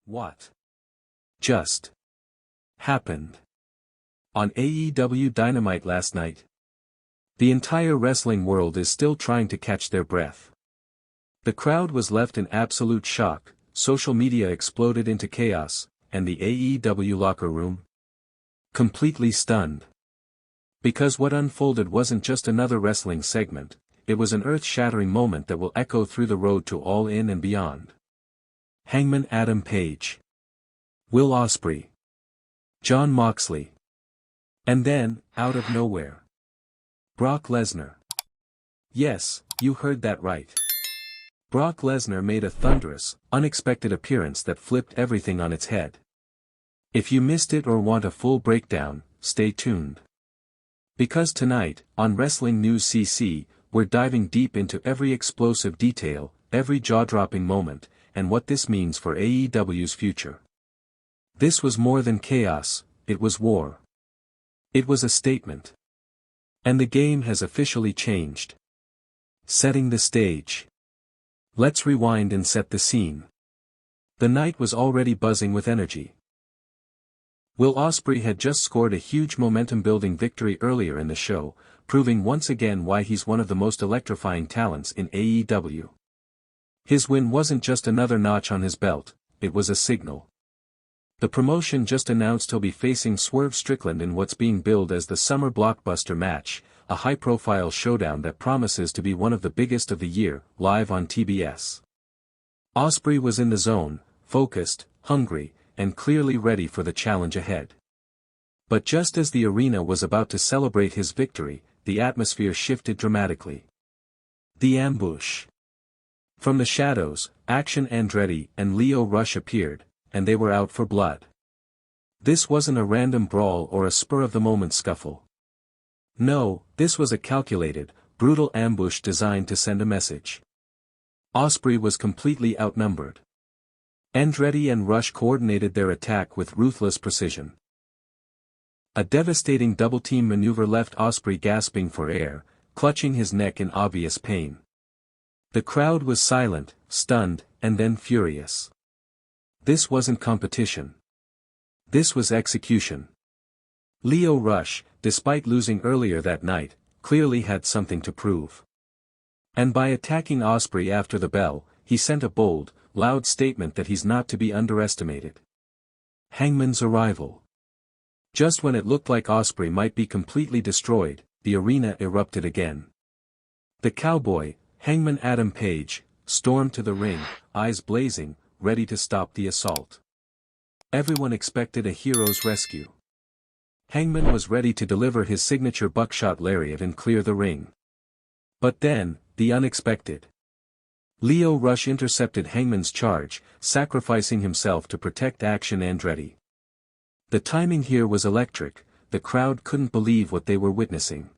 What just happened on AEW Dynamite last night? The entire wrestling world is still trying to catch their breath. The crowd was left in absolute shock, social media exploded into chaos, and the AEW locker room completely stunned. Because what unfolded wasn't just another wrestling segment, it was an earth-shattering moment that will echo through the road to All In and beyond. Hangman Adam Page, Will Ospreay, Jon Moxley, and then, out of nowhere, Brock Lesnar. Yes, you heard that right. Brock Lesnar made a thunderous, unexpected appearance that flipped everything on its head. If you missed it or want a full breakdown, stay tuned. Because tonight, on Wrestling News CC, we're diving deep into every explosive detail, every jaw-dropping moment, and what this means for AEW's future. This was more than chaos, it was war. It was a statement. And the game has officially changed. Setting the stage. Let's rewind and set the scene. The night was already buzzing with energy. Will Ospreay had just scored a huge momentum-building victory earlier in the show, proving once again why he's one of the most electrifying talents in AEW. His win wasn't just another notch on his belt, it was a signal. The promotion just announced he'll be facing Swerve Strickland in what's being billed as the summer blockbuster match, a high-profile showdown that promises to be one of the biggest of the year, live on TBS. Ospreay was in the zone, focused, hungry, and clearly ready for the challenge ahead. But just as the arena was about to celebrate his victory, the atmosphere shifted dramatically. The ambush. From the shadows, Action Andretti and Lio Rush appeared, and they were out for blood. This wasn't a random brawl or a spur-of-the-moment scuffle. No, this was a calculated, brutal ambush designed to send a message. Ospreay was completely outnumbered. Andretti and Rush coordinated their attack with ruthless precision. A devastating double-team maneuver left Ospreay gasping for air, clutching his neck in obvious pain. The crowd was silent, stunned, and then furious. This wasn't competition. This was execution. Lio Rush, despite losing earlier that night, clearly had something to prove. And by attacking Ospreay after the bell, he sent a bold, loud statement that he's not to be underestimated. Hangman's arrival. Just when it looked like Ospreay might be completely destroyed, the arena erupted again. The cowboy, Hangman Adam Page, stormed to the ring, eyes blazing, ready to stop the assault. Everyone expected a hero's rescue. Hangman was ready to deliver his signature buckshot lariat and clear the ring. But then, the unexpected. Lio Rush intercepted Hangman's charge, sacrificing himself to protect Action Andretti. The timing here was electric, the crowd couldn't believe what they were witnessing.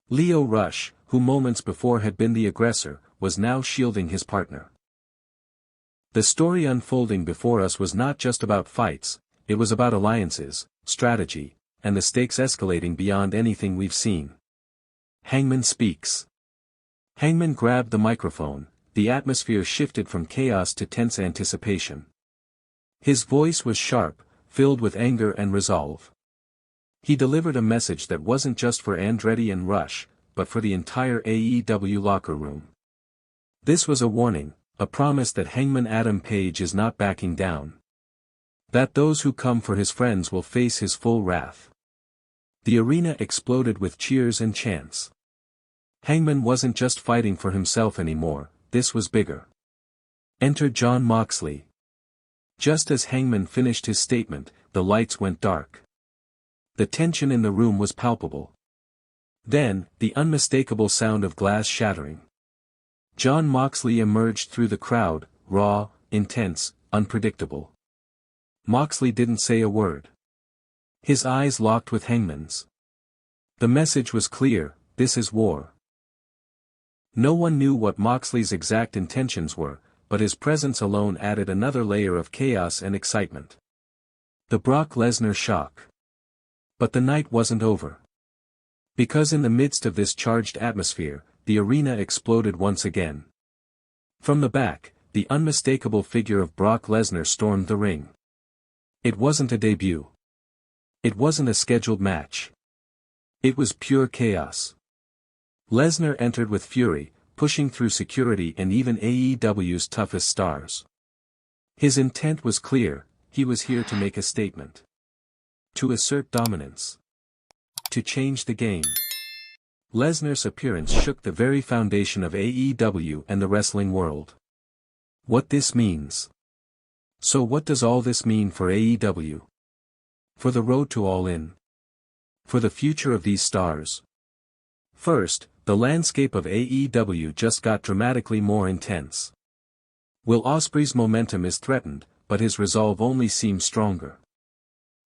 Lio Rush, who moments before had been the aggressor, was now shielding his partner. The story unfolding before us was not just about fights, it was about alliances, strategy, and the stakes escalating beyond anything we've seen. Hangman speaks. Hangman grabbed the microphone, the atmosphere shifted from chaos to tense anticipation. His voice was sharp, filled with anger and resolve. He delivered a message that wasn't just for Andretti and Rush, but for the entire AEW locker room. This was a warning, a promise that Hangman Adam Page is not backing down. That those who come for his friends will face his full wrath. The arena exploded with cheers and chants. Hangman wasn't just fighting for himself anymore, this was bigger. Enter Jon Moxley. Just as Hangman finished his statement, the lights went dark. The tension in the room was palpable. Then, the unmistakable sound of glass shattering. Jon Moxley emerged through the crowd, raw, intense, unpredictable. Moxley didn't say a word. His eyes locked with Hangman's. The message was clear, this is war. No one knew what Moxley's exact intentions were, but his presence alone added another layer of chaos and excitement. The Brock Lesnar shock. But the night wasn't over. Because in the midst of this charged atmosphere, the arena exploded once again. From the back, the unmistakable figure of Brock Lesnar stormed the ring. It wasn't a debut. It wasn't a scheduled match. It was pure chaos. Lesnar entered with fury, pushing through security and even AEW's toughest stars. His intent was clear, he was here to make a statement. To assert dominance. To change the game. Lesnar's appearance shook the very foundation of AEW and the wrestling world. What this means. So what does all this mean for AEW? For the road to All In? For the future of these stars? First, the landscape of AEW just got dramatically more intense. Will Ospreay's momentum is threatened, but his resolve only seems stronger.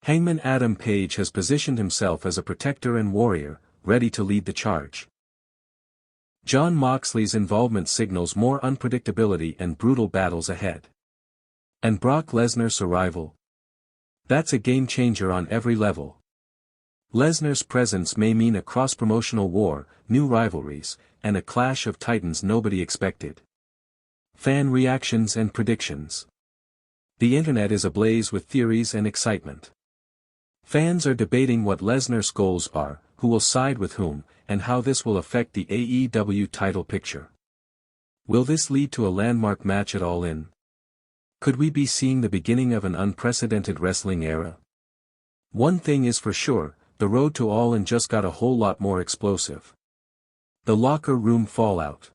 Hangman Adam Page has positioned himself as a protector and warrior, ready to lead the charge. Jon Moxley's involvement signals more unpredictability and brutal battles ahead. And Brock Lesnar's arrival? That's a game-changer on every level. Lesnar's presence may mean a cross-promotional war, new rivalries, and a clash of titans nobody expected. Fan reactions and predictions. The internet is ablaze with theories and excitement. Fans are debating what Lesnar's goals are, who will side with whom, and how this will affect the AEW title picture. Will this lead to a landmark match at All In? Could we be seeing the beginning of an unprecedented wrestling era? One thing is for sure, the road to All In just got a whole lot more explosive. The locker room fallout.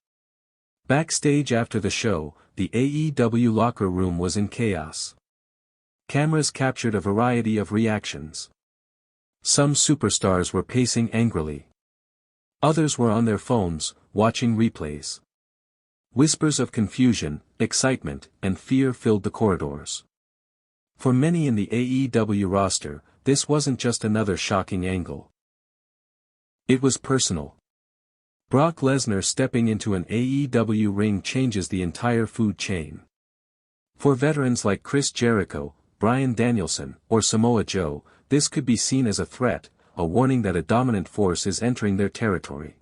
Backstage after the show, the AEW locker room was in chaos. Cameras captured a variety of reactions. Some superstars were pacing angrily. Others were on their phones, watching replays. Whispers of confusion, excitement, and fear filled the corridors. For many in the AEW roster, this wasn't just another shocking angle. It was personal. Brock Lesnar stepping into an AEW ring changes the entire food chain. For veterans like Chris Jericho, Bryan Danielson, or Samoa Joe, this could be seen as a threat, a warning that a dominant force is entering their territory.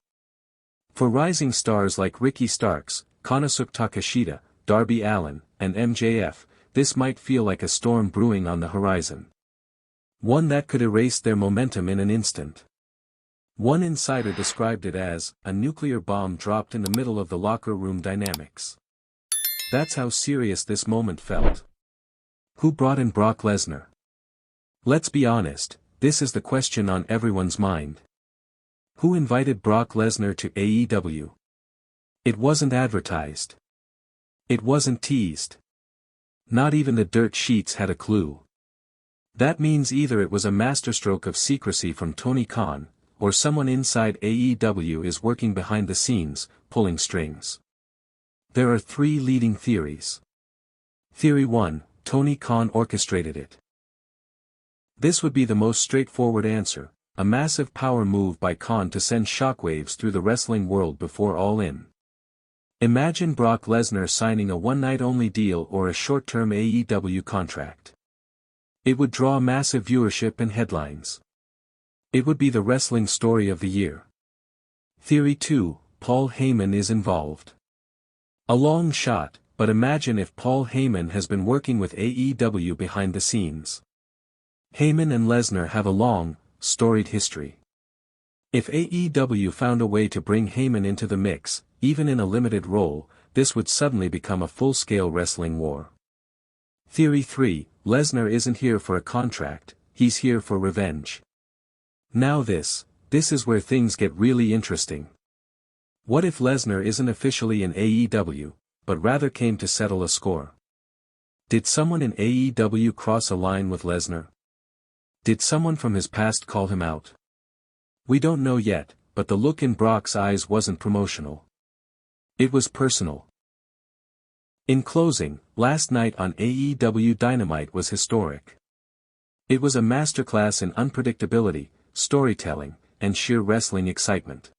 For rising stars like Ricky Starks, Konosuke Takeshita, Darby Allin, and MJF, this might feel like a storm brewing on the horizon. One that could erase their momentum in an instant. One insider described it as, a nuclear bomb dropped in the middle of the locker room dynamics. That's how serious this moment felt. Who brought in Brock Lesnar? Let's be honest, this is the question on everyone's mind. Who invited Brock Lesnar to AEW? It wasn't advertised. It wasn't teased. Not even the dirt sheets had a clue. That means either it was a masterstroke of secrecy from Tony Khan, or someone inside AEW is working behind the scenes, pulling strings. There are three leading theories. Theory 1, Tony Khan orchestrated it. This would be the most straightforward answer, a massive power move by Khan to send shockwaves through the wrestling world before All In. Imagine Brock Lesnar signing a one-night-only deal or a short-term AEW contract. It would draw massive viewership and headlines. It would be the wrestling story of the year. Theory 2, Paul Heyman is involved. A long shot, but imagine if Paul Heyman has been working with AEW behind the scenes. Heyman and Lesnar have a long, storied history. If AEW found a way to bring Heyman into the mix, even in a limited role, this would suddenly become a full-scale wrestling war. Theory 3, Lesnar isn't here for a contract, he's here for revenge. Now this is where things get really interesting. What if Lesnar isn't officially in AEW, but rather came to settle a score? Did someone in AEW cross a line with Lesnar? Did someone from his past call him out? We don't know yet, but the look in Brock's eyes wasn't promotional. It was personal. In closing, last night on AEW Dynamite was historic. It was a masterclass in unpredictability, storytelling, and sheer wrestling excitement.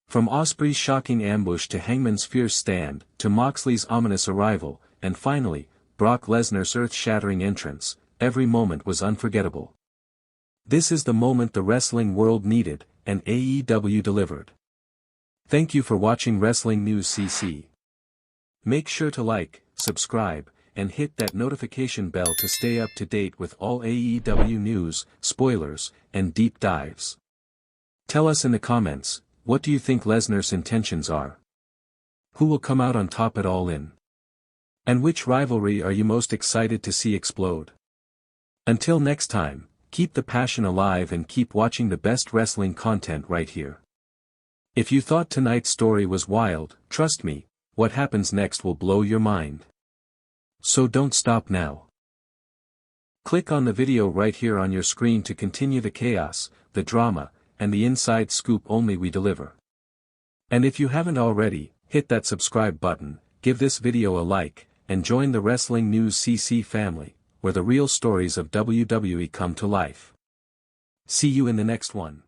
From Ospreay's shocking ambush to Hangman's fierce stand, to Moxley's ominous arrival, and finally, Brock Lesnar's earth-shattering entrance, every moment was unforgettable. This is the moment the wrestling world needed, and AEW delivered. Thank you for watching Wrestling News CC. Make sure to like, subscribe, and hit that notification bell to stay up to date with all AEW news, spoilers, and deep dives. Tell us in the comments, what do you think Lesnar's intentions are? Who will come out on top at All In? And which rivalry are you most excited to see explode? Until next time, keep the passion alive and keep watching the best wrestling content right here. If you thought tonight's story was wild, trust me, what happens next will blow your mind. So don't stop now. Click on the video right here on your screen to continue the chaos, the drama, and the inside scoop only we deliver. And if you haven't already, hit that subscribe button, give this video a like, and join the Wrestling News CC family, where the real stories of WWE come to life. See you in the next one.